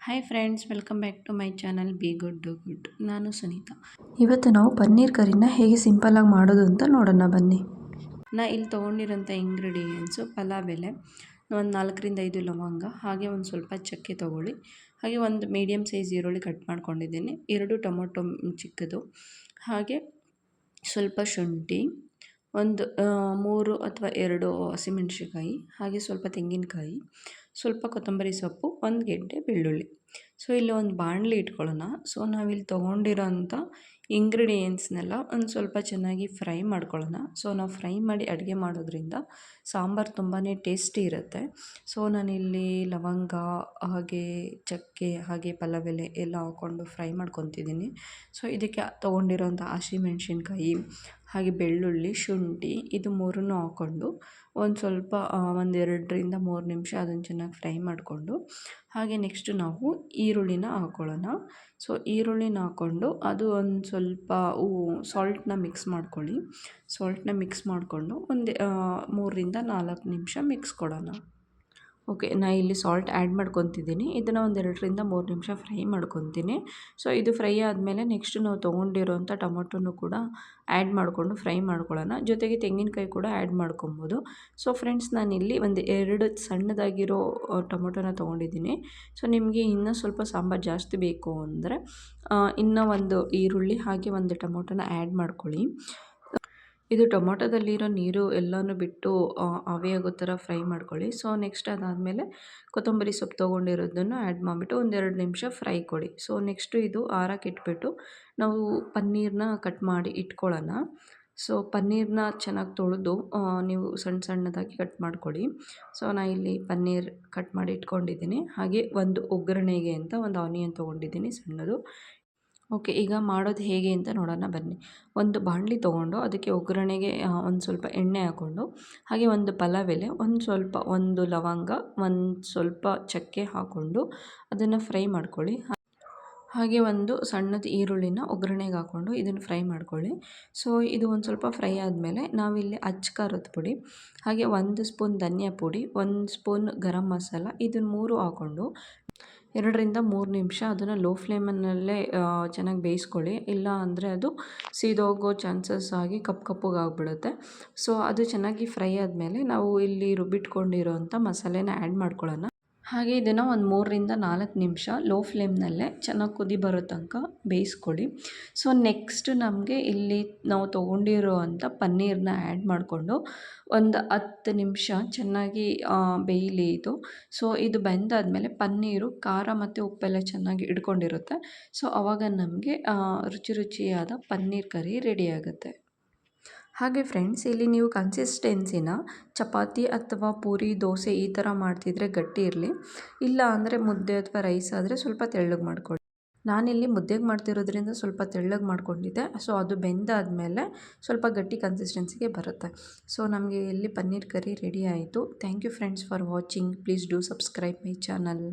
Hi friends, welcome back to my channel be good do good. ನಾನು ಸುನೀತಾ. ಇವತ್ತು ನಾವು ಪನ್ನೀರ್ ಕರಿನ ಹೇಗೆ ಸಿಂಪಲ್ಲಾಗಿ ಮಾಡೋದು ಅಂತ ನೋಡೋಣ ಬನ್ನಿ. ಇಲ್ಲಿ ತೊಗೊಂಡಿರೋಂಥ ಇಂಗ್ರೀಡಿಯೆಂಟ್ಸು ಪಲಾವ್ ಎಲೆ, ಒಂದು 4-5 ಲವಂಗ, ಹಾಗೆ ಒಂದು ಸ್ವಲ್ಪ ಚಕ್ಕೆ ತೊಗೊಳ್ಳಿ. ಹಾಗೆ ಒಂದು ಮೀಡಿಯಮ್ ಸೈಜ್ ಈರುಳ್ಳಿ ಕಟ್ ಮಾಡ್ಕೊಂಡಿದ್ದೀನಿ, 2 ಟೊಮೊಟೊ ಚಿಕ್ಕದು, ಹಾಗೆ ಸ್ವಲ್ಪ ಶುಂಠಿ, ಒಂದು 3 ಅಥವಾ 2 ಹಸಿಮೆಣ್ಸಿಕಾಯಿ, ಹಾಗೆ ಸ್ವಲ್ಪ ತೆಂಗಿನಕಾಯಿ, ಸ್ವಲ್ಪ ಕೊತ್ತಂಬರಿ ಸೊಪ್ಪು, 1 ಗೆಡ್ಡೆ ಬೆಳ್ಳುಳ್ಳಿ. ಸೊ ಇಲ್ಲಿ ಒಂದು ಬಾಣಲಿ ಇಟ್ಕೊಳ್ಳೋಣ. ಸೊ ನಾವಿಲ್ಲಿ ತೊಗೊಂಡಿರೋಂಥ ಇಂಗ್ರೀಡಿಯೆಂಟ್ಸ್ನೆಲ್ಲ ಒಂದು ಸ್ವಲ್ಪ ಚೆನ್ನಾಗಿ ಫ್ರೈ ಮಾಡ್ಕೊಳ್ಳೋಣ. ಸೊ ನಾವು ಫ್ರೈ ಮಾಡಿ ಅಡುಗೆ ಮಾಡೋದ್ರಿಂದ ಸಾಂಬಾರು ತುಂಬಾ ಟೇಸ್ಟಿ ಇರುತ್ತೆ. ಸೊ ನಾನಿಲ್ಲಿ ಲವಂಗ, ಹಾಗೆ ಚಕ್ಕೆ, ಹಾಗೆ ಪಲಾವ್ ಎಲೆ ಎಲ್ಲ ಹಾಕ್ಕೊಂಡು ಫ್ರೈ ಮಾಡ್ಕೊತಿದ್ದೀನಿ. ಸೊ ಇದಕ್ಕೆ ತೊಗೊಂಡಿರೋಂಥ ಹಸಿಮೆಣ್ಸಿನ್ಕಾಯಿ, ಹಾಗೆ ಬೆಳ್ಳುಳ್ಳಿ, ಶುಂಠಿ, ಇದು ಮೂರನ್ನು ಹಾಕ್ಕೊಂಡು ಒಂದು ಸ್ವಲ್ಪ 1-2 ನಿಮಿಷ ಅದನ್ನು ಚೆನ್ನಾಗಿ ಫ್ರೈ ಮಾಡಿಕೊಂಡು, ಹಾಗೆ ನೆಕ್ಸ್ಟು ನಾವು ಈರುಳ್ಳಿನ ಹಾಕ್ಕೊಳ್ಳೋಣ. ಸೊ ಈರುಳ್ಳಿನ ಹಾಕ್ಕೊಂಡು ಅದು ಒಂದು ಸ್ವಲ್ಪ ಸಾಲ್ಟನ್ನ ಮಿಕ್ಸ್ ಮಾಡ್ಕೊಳ್ಳಿ. ಸಾಲ್ಟನ್ನ ಮಿಕ್ಸ್ ಮಾಡಿಕೊಂಡು ಒಂದು 3-4 ನಿಮಿಷ ಮಿಕ್ಸ್ ಕೊಡೋಣ. ಓಕೆ, ನಾನು ಇಲ್ಲಿ ಸಾಲ್ಟ್ ಆ್ಯಡ್ ಮಾಡ್ಕೊತಿದ್ದೀನಿ. ಇದನ್ನು ಒಂದು 2-3 ನಿಮಿಷ ಫ್ರೈ ಮಾಡ್ಕೊತೀನಿ. ಸೊ ಇದು ಫ್ರೈ ಆದಮೇಲೆ ನೆಕ್ಸ್ಟ್ ನಾವು ತೊಗೊಂಡಿರೋಂಥ ಟೊಮೊಟೊನು ಕೂಡ ಆ್ಯಡ್ ಮಾಡಿಕೊಂಡು ಫ್ರೈ ಮಾಡ್ಕೊಳ್ಳೋಣ. ಜೊತೆಗೆ ತೆಂಗಿನಕಾಯಿ ಕೂಡ ಆ್ಯಡ್ ಮಾಡ್ಕೊಬೋದು. ಸೊ ಫ್ರೆಂಡ್ಸ್, ನಾನಿಲ್ಲಿ ಒಂದು 2 ಸಣ್ಣದಾಗಿರೋ ಟೊಮೊಟೊನ ತೊಗೊಂಡಿದ್ದೀನಿ. ಸೊ ನಿಮಗೆ ಇನ್ನೂ ಸ್ವಲ್ಪ ಸಾಂಬಾರು ಜಾಸ್ತಿ ಬೇಕು ಅಂದರೆ ಇನ್ನೂ ಒಂದು ಈರುಳ್ಳಿ ಹಾಗೆ ಒಂದು ಟೊಮೊಟೊನ ಆ್ಯಡ್ ಮಾಡ್ಕೊಳ್ಳಿ. ಇದು ಟೊಮೊಟೊದಲ್ಲಿರೋ ನೀರು ಎಲ್ಲನೂ ಬಿಟ್ಟು ಆವಿಯಾಗೋ ಥರ ಫ್ರೈ ಮಾಡ್ಕೊಳ್ಳಿ. ಸೊ ನೆಕ್ಸ್ಟ್ ಅದಾದಮೇಲೆ ಕೊತ್ತಂಬರಿ ಸೊಪ್ಪು ತೊಗೊಂಡಿರೋದನ್ನು ಆ್ಯಡ್ ಮಾಡಿಬಿಟ್ಟು 1-2 ನಿಮಿಷ ಫ್ರೈ ಕೊಡಿ. ಸೊ ನೆಕ್ಸ್ಟು ಇದು ಆರಕ್ಕೆ ಇಟ್ಬಿಟ್ಟು ನಾವು ಪನ್ನೀರನ್ನ ಕಟ್ ಮಾಡಿ ಇಟ್ಕೊಳ್ಳೋಣ. ಸೊ ಪನ್ನೀರನ್ನ ಚೆನ್ನಾಗಿ ತೊಳೆದು ನೀವು ಸಣ್ಣದಾಗಿ ಕಟ್ ಮಾಡ್ಕೊಳ್ಳಿ. ಸೊ ನಾನು ಇಲ್ಲಿ ಪನ್ನೀರ್ ಕಟ್ ಮಾಡಿ ಇಟ್ಕೊಂಡಿದ್ದೀನಿ. ಹಾಗೆ ಒಂದು ಒಗ್ಗರಣೆಗೆ ಅಂತ ಒಂದು ಆನಿಯನ್ ತೊಗೊಂಡಿದ್ದೀನಿ ಸಣ್ಣದು. ಓಕೆ, ಈಗ ಮಾಡೋದು ಹೇಗೆ ಅಂತ ನೋಡೋಣ ಬನ್ನಿ. ಒಂದು ಬಾಣಲಿ ತೊಗೊಂಡು ಅದಕ್ಕೆ ಒಗ್ಗರಣೆಗೆ ಒಂದು ಸ್ವಲ್ಪ ಎಣ್ಣೆ ಹಾಕ್ಕೊಂಡು, ಹಾಗೆ ಒಂದು ಪಲಾವ್ ಎಲೆ, ಒಂದು ಲವಂಗ, ಒಂದು ಸ್ವಲ್ಪ ಚಕ್ಕೆ ಹಾಕ್ಕೊಂಡು ಅದನ್ನು ಫ್ರೈ ಮಾಡ್ಕೊಳ್ಳಿ. ಹಾಗೆ ಒಂದು ಸಣ್ಣದು ಈರುಳ್ಳಿನ ಒಗ್ಗರಣೆಗೆ ಹಾಕ್ಕೊಂಡು ಇದನ್ನು ಫ್ರೈ ಮಾಡ್ಕೊಳ್ಳಿ. ಸೊ ಇದು ಒಂದು ಸ್ವಲ್ಪ ಫ್ರೈ ಆದಮೇಲೆ ನಾವಿಲ್ಲಿ ಅಚ್ಚ ಖಾರದ ಪುಡಿ, ಹಾಗೆ 1 ಸ್ಪೂನ್ ಧನಿಯಾ ಪುಡಿ, 1 ಸ್ಪೂನ್ ಗರಂ ಮಸಾಲ, ಇದನ್ನು 3 ಹಾಕ್ಕೊಂಡು 2-3 ನಿಮಿಷ ಅದನ್ನು ಲೋ ಫ್ಲೇಮಲ್ಲೇ ಚೆನ್ನಾಗಿ ಬೇಯಿಸ್ಕೊಳ್ಳಿ. ಇಲ್ಲ ಅಂದರೆ ಅದು ಸೀದೋಗೋ ಚಾನ್ಸಸ್ ಆಗಿ ಕಪ್ಪಗಾಗ್ಬಿಡುತ್ತೆ. ಸೊ ಅದು ಚೆನ್ನಾಗಿ ಫ್ರೈ ಆದಮೇಲೆ ನಾವು ಇಲ್ಲಿ ರುಬ್ಬಿಟ್ಕೊಂಡಿರೋಂಥ ಮಸಾಲೆನ ಆ್ಯಡ್ ಮಾಡ್ಕೊಳ್ಳೋಣ. ಹಾಗೆ ಇದನ್ನು ಒಂದು 3-4 ನಿಮಿಷ ಲೋ ಫ್ಲೇಮ್ನಲ್ಲೇ ಚೆನ್ನಾಗಿ ಕುದಿ ಬರೋ ತನಕ ಬೇಯಿಸ್ಕೊಳ್ಳಿ. ಸೊ ನೆಕ್ಸ್ಟ್ ನಮಗೆ ಇಲ್ಲಿ ನಾವು ತೊಗೊಂಡಿರೋ ಅಂಥ ಪನ್ನೀರನ್ನ ಆ್ಯಡ್ ಮಾಡಿಕೊಂಡು ಒಂದು 10 ನಿಮಿಷ ಚೆನ್ನಾಗಿ ಬೇಯಲಿ ಇದು. ಸೊ ಇದು ಬೆಂದಾದಮೇಲೆ ಪನ್ನೀರು ಖಾರ ಮತ್ತು ಉಪ್ಪೆಲ್ಲ ಚೆನ್ನಾಗಿ ಹಿಡ್ಕೊಂಡಿರುತ್ತೆ. ಸೊ ಆವಾಗ ನಮಗೆ ರುಚಿಯಾದ ಪನ್ನೀರ್ ಕರಿ ರೆಡಿ ಆಗುತ್ತೆ. ಹಾಗೆ ಫ್ರೆಂಡ್ಸ್, ಇಲ್ಲಿ ನೀವು ಕನ್ಸಿಸ್ಟೆನ್ಸಿನ ಚಪಾತಿ ಅಥವಾ ಪೂರಿ, ದೋಸೆ ಈ ಥರ ಮಾಡ್ತಿದ್ರೆ ಗಟ್ಟಿ ಇರಲಿ. ಇಲ್ಲ ಅಂದರೆ ಮುದ್ದೆ ಅಥವಾ ರೈಸ್ ಆದರೆ ಸ್ವಲ್ಪ ತೆಳ್ಳಗೆ ಮಾಡ್ಕೊಳ್ಳಿ. ನಾನಿಲ್ಲಿ ಮುದ್ದೆಗೆ ಮಾಡ್ತಿರೋದ್ರಿಂದ ಸ್ವಲ್ಪ ತೆಳ್ಳಗೆ ಮಾಡ್ಕೊಂಡಿದ್ದೆ. ಸೊ ಅದು ಬೆಂದಾದಮೇಲೆ ಸ್ವಲ್ಪ ಗಟ್ಟಿ ಕನ್ಸಿಸ್ಟೆನ್ಸಿಗೆ ಬರುತ್ತೆ. ಸೊ ನಮಗೆ ಇಲ್ಲಿ ಪನ್ನೀರ್ ಕರಿ ರೆಡಿ ಆಯಿತು. Thank you friends for watching. Please do subscribe my channel.